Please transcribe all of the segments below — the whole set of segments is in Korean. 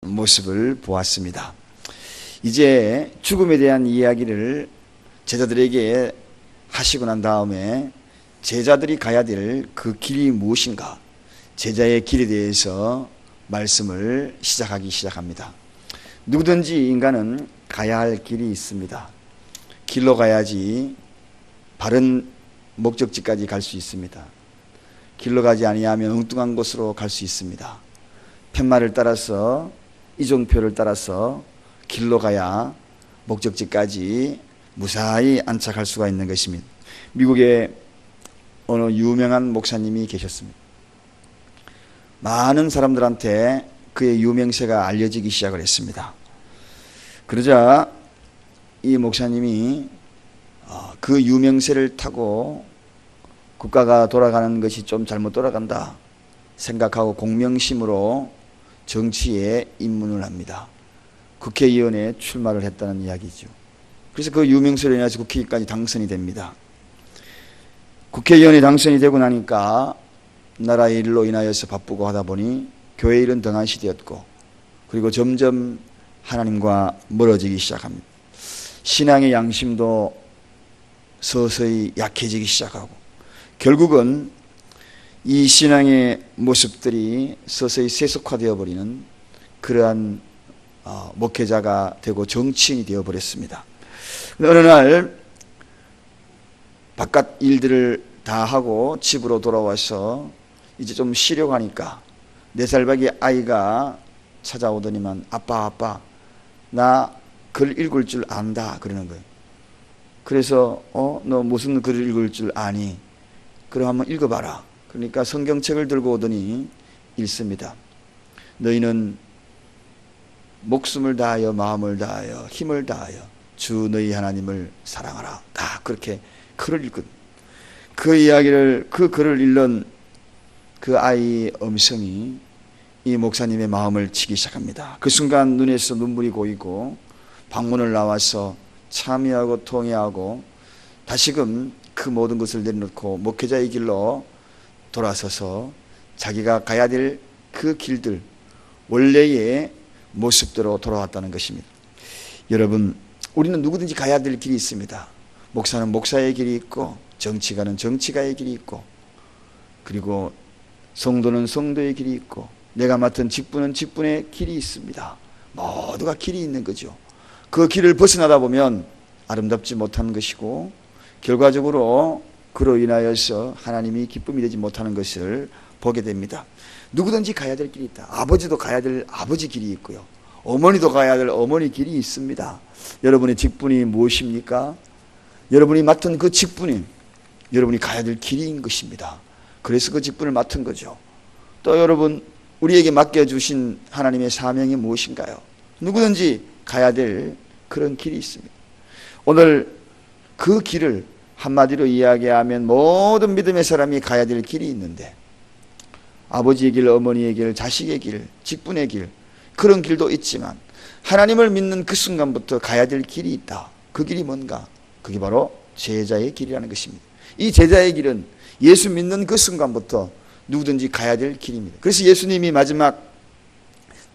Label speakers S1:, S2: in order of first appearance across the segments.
S1: 모습을 보았습니다. 이제 죽음에 대한 이야기를 제자들에게 하시고 난 다음에 제자들이 가야 될 그 길이 무엇인가, 제자의 길에 대해서 말씀을 시작합니다. 누구든지 인간은 가야 할 길이 있습니다. 길로 가야지 바른 목적지까지 갈 수 있습니다. 길로 가지 아니하면 엉뚱한 곳으로 갈 수 있습니다. 팻말을 따라서, 이종표를 따라서 길로 가야 목적지까지 무사히 안착할 수가 있는 것입니다. 미국에 어느 유명한 목사님이 계셨습니다. 많은 사람들한테 그의 유명세가 알려지기 시작을 했습니다. 그러자 이 목사님이 그 유명세를 타고 국가가 돌아가는 것이 좀 잘못 돌아간다 생각하고 공명심으로 정치에 입문을 합니다. 국회의원에 출마를 했다는 이야기죠. 그래서 그 유명세로 인해서 국회의원까지 당선이 됩니다. 국회의원이 당선이 되고 나니까 나라의 일로 인하여서 바쁘고 하다 보니 교회 일은 등한시 되었고, 그리고 점점 하나님과 멀어지기 시작합니다. 신앙의 양심도 서서히 약해지기 시작하고, 결국은 이 신앙의 모습들이 서서히 세속화되어 버리는 그러한 목회자가 되고 정치인이 되어 버렸습니다. 어느 날 바깥 일들을 다 하고 집으로 돌아와서 이제 좀 쉬려고 하니까 4살밖에 아이가 찾아오더니만 아빠 나 글 읽을 줄 안다 그러는 거예요. 그래서 너 무슨 글을 읽을 줄 아니? 그럼 한번 읽어봐라. 그러니까 성경책을 들고 오더니 읽습니다. 너희는 목숨을 다하여 마음을 다하여 힘을 다하여 주 너희 하나님을 사랑하라. 다 그렇게 글을 읽거든. 그 이야기를, 그 글을 읽는 그 아이의 음성이 이 목사님의 마음을 치기 시작합니다. 그 순간 눈에서 눈물이 고이고 방문을 나와서 참여하고 통회하고 다시금 그 모든 것을 내려놓고 목회자의 길로 돌아서서 자기가 가야 될 그 길들, 원래의 모습대로 돌아왔다는 것입니다. 여러분, 우리는 누구든지 가야 될 길이 있습니다. 목사는 목사의 길이 있고, 정치가는 정치가의 길이 있고, 그리고 성도는 성도의 길이 있고, 내가 맡은 직분은 직분의 길이 있습니다. 모두가 길이 있는 거죠. 그 길을 벗어나다 보면 아름답지 못한 것이고, 결과적으로 그로 인하여서 하나님이 기쁨이 되지 못하는 것을 보게 됩니다. 누구든지 가야 될 길이 있다. 아버지도 가야 될 아버지 길이 있고요, 어머니도 가야 될 어머니 길이 있습니다. 여러분의 직분이 무엇입니까? 여러분이 맡은 그 직분이 여러분이 가야 될 길인 것입니다. 그래서 그 직분을 맡은 거죠. 또 여러분, 우리에게 맡겨주신 하나님의 사명이 무엇인가요? 누구든지 가야 될 그런 길이 있습니다. 오늘 그 길을 한마디로 이야기하면 모든 믿음의 사람이 가야 될 길이 있는데, 아버지의 길, 어머니의 길, 자식의 길, 직분의 길, 그런 길도 있지만 하나님을 믿는 그 순간부터 가야 될 길이 있다. 그 길이 뭔가? 그게 바로 제자의 길이라는 것입니다. 이 제자의 길은 예수 믿는 그 순간부터 누구든지 가야 될 길입니다. 그래서 예수님이 마지막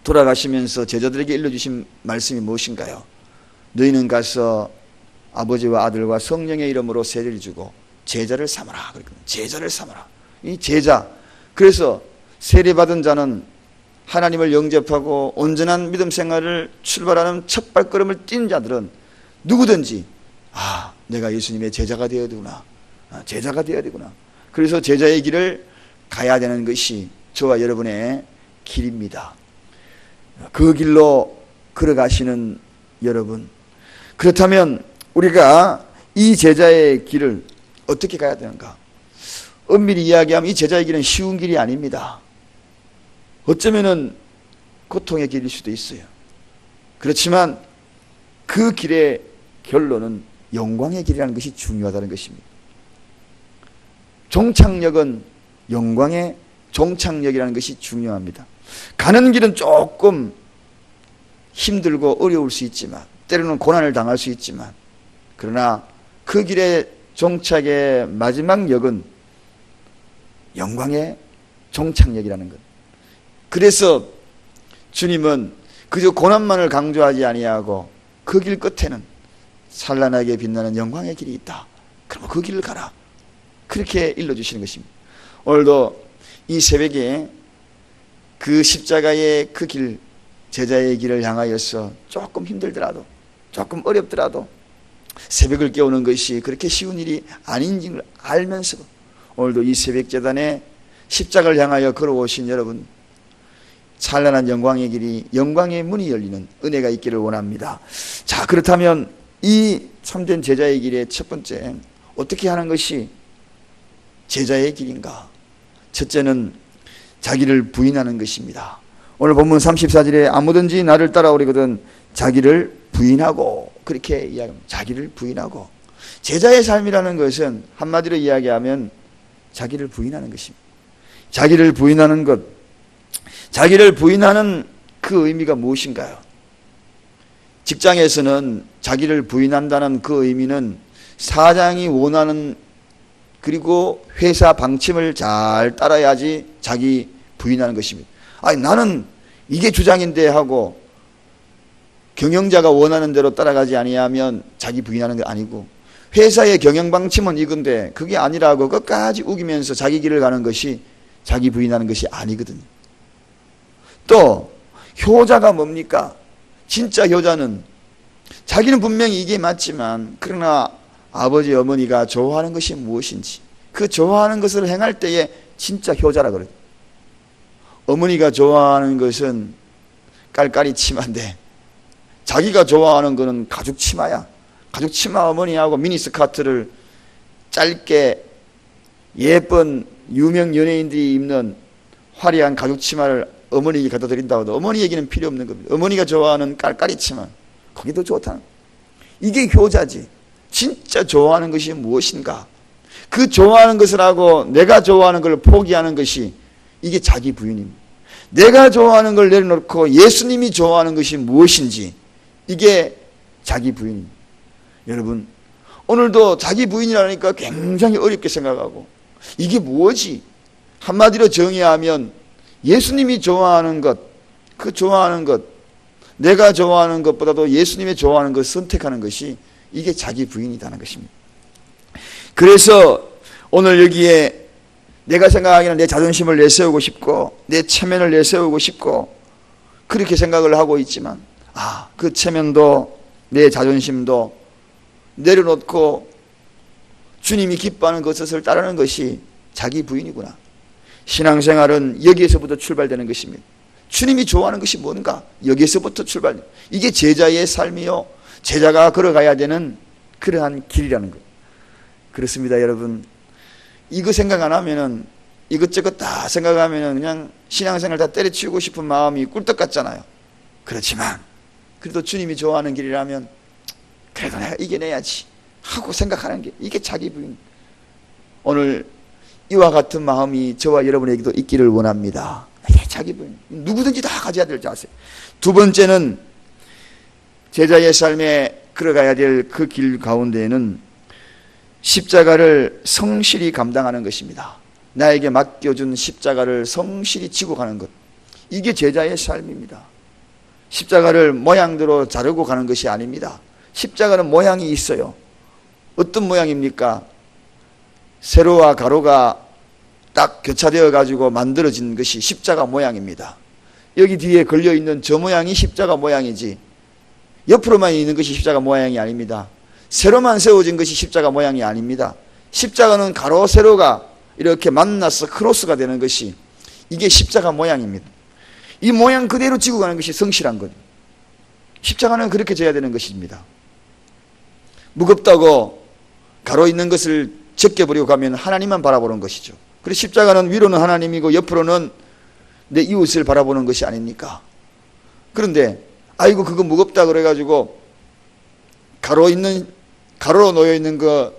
S1: 돌아가시면서 제자들에게 일러주신 말씀이 무엇인가요? 너희는 가서 아버지와 아들과 성령의 이름으로 세례를 주고 제자를 삼아라. 그랬거든요. 제자를 삼아라. 이 제자. 그래서 세례받은 자는 하나님을 영접하고 온전한 믿음 생활을 출발하는 첫 발걸음을 뛴 자들은 누구든지 내가 예수님의 제자가 되어야 되구나. 제자가 되어야 되구나. 그래서 제자의 길을 가야 되는 것이 저와 여러분의 길입니다. 그 길로 걸어가시는 여러분, 그렇다면 우리가 이 제자의 길을 어떻게 가야 되는가? 엄밀히 이야기하면 이 제자의 길은 쉬운 길이 아닙니다. 어쩌면은 고통의 길일 수도 있어요. 그렇지만 그 길의 결론은 영광의 길이라는 것이 중요하다는 것입니다. 종착역은 영광의 종착역이라는 것이 중요합니다. 가는 길은 조금 힘들고 어려울 수 있지만, 때로는 고난을 당할 수 있지만, 그러나 그 길의 종착의 마지막 역은 영광의 종착역이라는 것. 그래서 주님은 그저 고난만을 강조하지 아니하고 그 길 끝에는 찬란하게 빛나는 영광의 길이 있다. 그러면 그 길을 가라. 그렇게 일러주시는 것입니다. 오늘도 이 새벽에 그 십자가의 그 길, 제자의 길을 향하여서 조금 힘들더라도, 조금 어렵더라도 새벽을 깨우는 것이 그렇게 쉬운 일이 아닌지를 알면서도 오늘도 이 새벽 재단에 십자가를 향하여 걸어오신 여러분, 찬란한 영광의 길이, 영광의 문이 열리는 은혜가 있기를 원합니다. 자, 그렇다면 이 참된 제자의 길의 첫 번째, 어떻게 하는 것이 제자의 길인가? 첫째는 자기를 부인하는 것입니다. 오늘 본문 34절에 아무든지 나를 따라오리거든 자기를 부인하고, 그렇게 이야기합니다. 자기를 부인하고. 제자의 삶이라는 것은 한마디로 이야기하면 자기를 부인하는 것입니다. 자기를 부인하는 것, 자기를 부인하는 그 의미가 무엇인가요? 직장에서는 자기를 부인한다는 그 의미는 사장이 원하는, 그리고 회사 방침을 잘 따라야지 자기 부인하는 것입니다. 아니, 나는 이게 주장인데 하고 경영자가 원하는 대로 따라가지 아니하면 자기 부인하는 게 아니고, 회사의 경영 방침은 이건데 그게 아니라고 끝까지 우기면서 자기 길을 가는 것이 자기 부인하는 것이 아니거든요. 또 효자가 뭡니까? 진짜 효자는 자기는 분명히 이게 맞지만 그러나 아버지 어머니가 좋아하는 것이 무엇인지 그 좋아하는 것을 행할 때에 진짜 효자라 그래요. 어머니가 좋아하는 것은 깔깔이 치마인데 자기가 좋아하는 것은 가죽 치마야. 가죽 치마 어머니하고 미니스커트를 짧게 예쁜 유명 연예인들이 입는 화려한 가죽 치마를 어머니에게 갖다 드린다고 해도 어머니 얘기는 필요 없는 겁니다. 어머니가 좋아하는 깔깔이 치마, 그게 더 좋다. 이게 효자지. 진짜 좋아하는 것이 무엇인가? 그 좋아하는 것을 하고 내가 좋아하는 걸 포기하는 것이 이게 자기 부인입니다. 내가 좋아하는 걸 내려놓고 예수님이 좋아하는 것이 무엇인지 이게 자기 부인입니다. 여러분, 오늘도 자기 부인이라니까 굉장히 어렵게 생각하고 이게 뭐지? 한마디로 정의하면 예수님이 좋아하는 것, 그 좋아하는 것, 내가 좋아하는 것보다도 예수님이 좋아하는 것 선택하는 것이 이게 자기 부인이라는 것입니다. 그래서 오늘 여기에 내가 생각하기에는 내 자존심을 내세우고 싶고 내 체면을 내세우고 싶고 그렇게 생각을 하고 있지만 그 체면도 내 자존심도 내려놓고 주님이 기뻐하는 것을 따르는 것이 자기 부인이구나. 신앙생활은 여기에서부터 출발되는 것입니다. 주님이 좋아하는 것이 뭔가? 여기에서부터 출발. 이게 제자의 삶이요, 제자가 걸어가야 되는 그러한 길이라는 것. 그렇습니다, 여러분. 이거 생각 안 하면은 이것저것 다 생각하면은 그냥 신앙생활 다 때려치우고 싶은 마음이 꿀떡 같잖아요. 그렇지만 그래도 주님이 좋아하는 길이라면 그래도 내가 이겨내야지 하고 생각하는 게 이게 자기 부인. 오늘 이와 같은 마음이 저와 여러분에게도 있기를 원합니다. 이게 자기 부인. 누구든지 다 가져야 될 자세. 두 번째는 제자의 삶에 걸어가야 될 그 길 가운데에는 십자가를 성실히 감당하는 것입니다. 나에게 맡겨준 십자가를 성실히 지고 가는 것. 이게 제자의 삶입니다. 십자가를 모양대로 자르고 가는 것이 아닙니다. 십자가는 모양이 있어요. 어떤 모양입니까? 세로와 가로가 딱 교차되어 가지고 만들어진 것이 십자가 모양입니다. 여기 뒤에 걸려있는 저 모양이 십자가 모양이지 옆으로만 있는 것이 십자가 모양이 아닙니다. 세로만 세워진 것이 십자가 모양이 아닙니다. 십자가는 가로 세로가 이렇게 만나서 크로스가 되는 것이 이게 십자가 모양입니다. 이 모양 그대로 지고 가는 것이 성실한 것. 십자가는 그렇게 져야 되는 것입니다. 무겁다고 가로 있는 것을 제껴버리고 가면 하나님만 바라보는 것이죠. 그래서 십자가는 위로는 하나님이고 옆으로는 내 이웃을 바라보는 것이 아닙니까? 그런데 아이고 그거 무겁다 그래가지고 가로로 놓여있는 거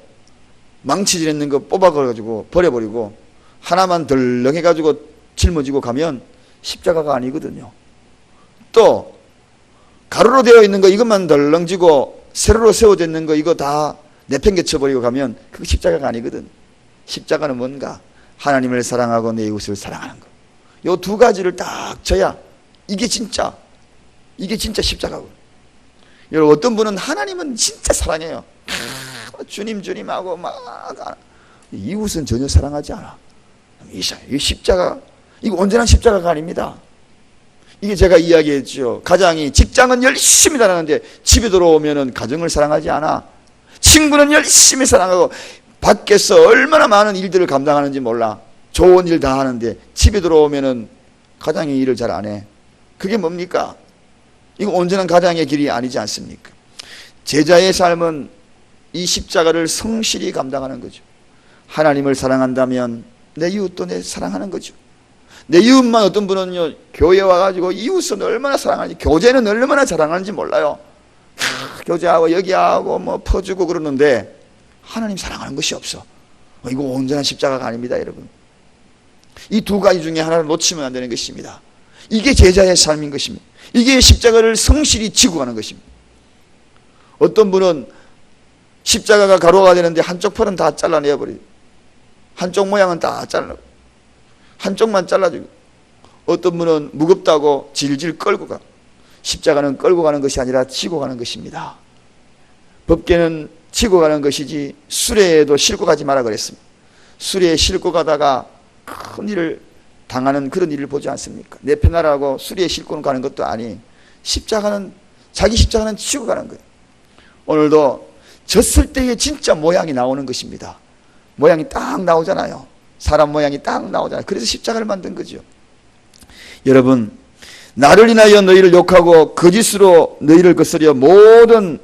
S1: 망치질 있는 거 뽑아가지고 버려버리고 하나만 덜렁 해가지고 짊어지고 가면 십자가가 아니거든요. 또 가로로 되어 있는 거 이것만 덜렁 지고 세로로 세워져 있는 거 이거 다 내팽개쳐버리고 가면 그거 십자가가 아니거든. 십자가는 뭔가? 하나님을 사랑하고 내 이웃을 사랑하는 거. 요 두 가지를 딱 져야 이게 진짜 이게 진짜 십자가고. 여러분, 어떤 분은 하나님은 진짜 사랑해요. 주님 하고 막 이웃은 전혀 사랑하지 않아. 이 십자가, 이거 온전한 십자가가 아닙니다. 이게 제가 이야기했죠. 가장이 직장은 열심히 다니는데 집에 들어오면은 가정을 사랑하지 않아. 친구는 열심히 사랑하고 밖에서 얼마나 많은 일들을 감당하는지 몰라. 좋은 일 다 하는데 집에 들어오면은 가장의 일을 잘 안 해. 그게 뭡니까? 이거 온전한 가장의 길이 아니지 않습니까? 제자의 삶은 이 십자가를 성실히 감당하는 거죠. 하나님을 사랑한다면 내 이웃도 내 사랑하는 거죠. 내 이웃만, 어떤 분은요, 교회 와가지고 이웃은 얼마나 사랑하는지, 교제는 얼마나 자랑하는지 몰라요. 교제하고 여기하고 뭐 퍼주고 그러는데 하나님 사랑하는 것이 없어. 이거 온전한 십자가가 아닙니다, 여러분. 이 두 가지 중에 하나를 놓치면 안 되는 것입니다. 이게 제자의 삶인 것입니다. 이게 십자가를 성실히 지고 가는 것입니다. 어떤 분은 십자가가 가로가 되는데 한쪽 팔은 다 잘라내버려요. 한쪽 모양은 다 잘라내고 한쪽만 잘라주고, 어떤 분은 무겁다고 질질 끌고 가. 십자가는 끌고 가는 것이 아니라 지고 가는 것입니다. 법궤는 지고 가는 것이지 수레에도 싣고 가지 마라 그랬습니다. 수레에 싣고 가다가 큰 일을 당하는 그런 일을 보지 않습니까? 내 편하라고 수레에 싣고 가는 것도 아니, 자기 십자가는 지고 가는 거예요. 오늘도 졌을 때의 진짜 모양이 나오는 것입니다. 모양이 딱 나오잖아요. 사람 모양이 딱 나오잖아요. 그래서 십자가를 만든 거죠. 여러분, 나를 인하여 너희를 욕하고 거짓으로 너희를 거스려 모든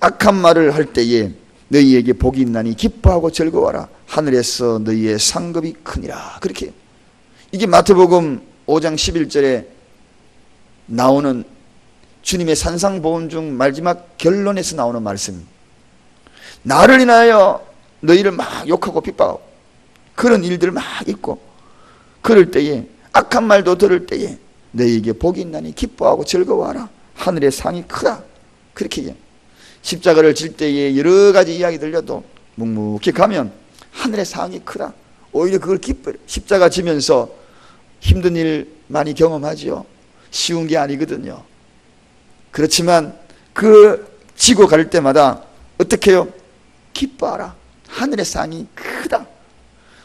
S1: 악한 말을 할 때에 너희에게 복이 있나니 기뻐하고 즐거워라. 하늘에서 너희의 상급이 크니라. 그렇게, 이게 마태복음 5장 11절에 나오는 주님의 산상보훈 중 마지막 결론에서 나오는 말씀. 나를 인하여 너희를 막 욕하고 핍박하고 그런 일들 막 있고, 그럴 때에, 악한 말도 들을 때에 너희에게 복이 있나니 기뻐하고 즐거워하라. 하늘의 상이 크다. 그렇게 얘기해요. 십자가를 질 때에 여러 가지 이야기 들려도 묵묵히 가면 하늘의 상이 크다. 오히려 그걸 기뻐요. 십자가 지면서 힘든 일 많이 경험하지요. 쉬운 게 아니거든요. 그렇지만 그 지고 갈 때마다 어떻게 해요? 기뻐하라. 하늘의 상이 크다.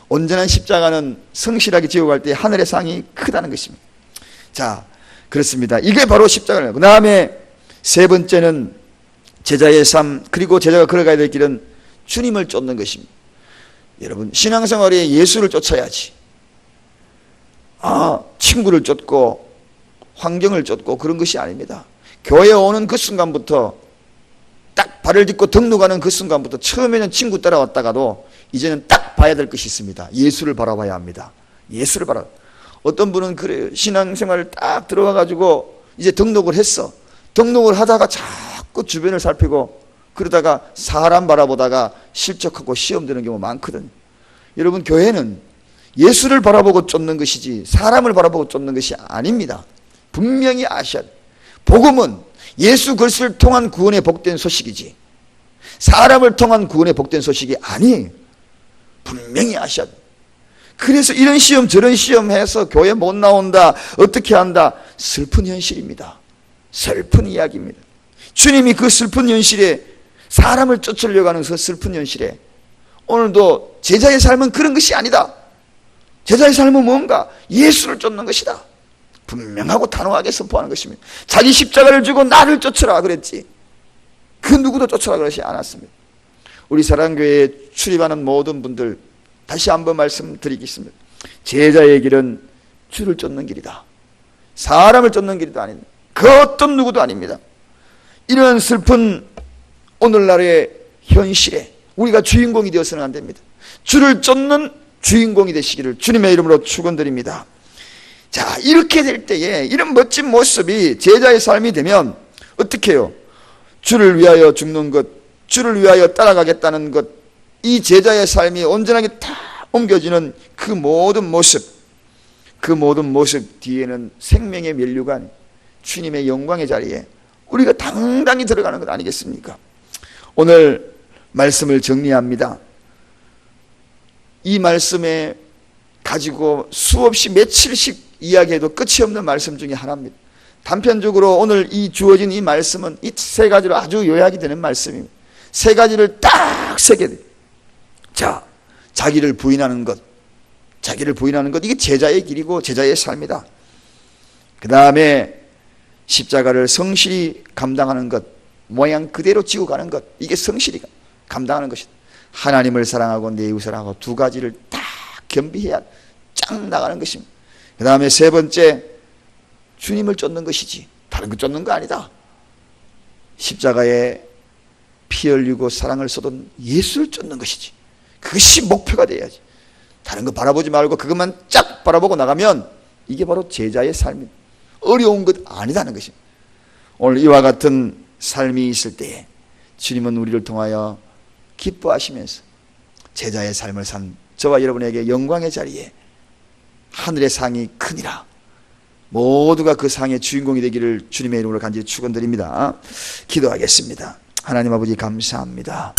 S1: 온전한 십자가는 성실하게 지고 갈 때 하늘의 상이 크다는 것입니다. 자, 그렇습니다. 이게 바로 십자가예요. 그 다음에 세 번째는 제자의 삶, 그리고 제자가 걸어가야 될 길은 주님을 쫓는 것입니다. 여러분, 신앙생활에 예수를 쫓아야지. 친구를 쫓고 환경을 쫓고 그런 것이 아닙니다. 교회에 오는 그 순간부터, 딱 발을 딛고 등록하는 그 순간부터, 처음에는 친구 따라왔다가도 이제는 딱 봐야 될 것이 있습니다. 예수를 바라봐야 합니다. 예수를 바라. 어떤 분은 그래요. 신앙생활을 딱 들어와가지고 이제 등록을 했어. 등록을 하다가 자꾸 주변을 살피고 그러다가 사람 바라보다가 실족하고 시험 드는 경우 많거든요. 여러분, 교회는 예수를 바라보고 쫓는 것이지 사람을 바라보고 쫓는 것이 아닙니다. 분명히 아셔야 돼요. 복음은 예수 그리스도를 통한 구원의 복된 소식이지 사람을 통한 구원의 복된 소식이 아니에요. 분명히 아셔야 돼요. 그래서 이런 시험 저런 시험 해서 교회 못 나온다, 어떻게 한다, 슬픈 현실입니다. 슬픈 이야기입니다. 주님이 그 슬픈 현실에, 사람을 쫓으려고 하는 그 슬픈 현실에, 오늘도 제자의 삶은 그런 것이 아니다. 제자의 삶은 뭔가? 예수를 쫓는 것이다. 분명하고 단호하게 선포하는 것입니다. 자기 십자가를 주고 나를 쫓으라 그랬지, 그 누구도 쫓으라 그러지 않았습니다. 우리 사랑교회에 출입하는 모든 분들 다시 한번 말씀드리겠습니다. 제자의 길은 주를 쫓는 길이다. 사람을 쫓는 길도 아닙니다. 그 어떤 누구도 아닙니다. 이런 슬픈 오늘날의 현실에 우리가 주인공이 되어서는 안 됩니다. 주를 쫓는 주인공이 되시기를 주님의 이름으로 축원드립니다. 자, 이렇게 될 때에 이런 멋진 모습이 제자의 삶이 되면 어떻게 해요? 주를 위하여 죽는 것, 주를 위하여 따라가겠다는 것, 이 제자의 삶이 온전하게 다 옮겨지는 그 모든 모습 뒤에는 생명의 면류관, 주님의 영광의 자리에 우리가 당당히 들어가는 것 아니겠습니까? 오늘 말씀을 정리합니다. 이 말씀에 가지고 수없이 며칠씩 이야기해도 끝이 없는 말씀 중에 하나입니다. 단편적으로 오늘 이 주어진 이 말씀은 이 세 가지로 아주 요약이 되는 말씀입니다. 세 가지를 딱 세게 돼. 자, 자기를 부인하는 것, 이게 제자의 길이고 제자의 삶이다. 그 다음에 십자가를 성실히 감당하는 것, 모양 그대로 지고 가는 것, 이게 성실히 감당하는 것이다. 하나님을 사랑하고 내 이웃을 사랑하고 두 가지를 다 겸비해야 쫙 나가는 것입니다. 그 다음에 세 번째, 주님을 쫓는 것이지 다른 거 쫓는 거 아니다. 십자가에 피 흘리고 사랑을 쏟은 예수를 쫓는 것이지. 그것이 목표가 돼야지. 다른 거 바라보지 말고 그것만 쫙 바라보고 나가면 이게 바로 제자의 삶입니다. 어려운 것 아니다는 것입니다. 오늘 이와 같은 삶이 있을 때에 주님은 우리를 통하여 기뻐하시면서 제자의 삶을 산 저와 여러분에게 영광의 자리에 하늘의 상이 크니라, 모두가 그 상의 주인공이 되기를 주님의 이름으로 간절히 축원드립니다. 기도하겠습니다. 하나님 아버지 감사합니다.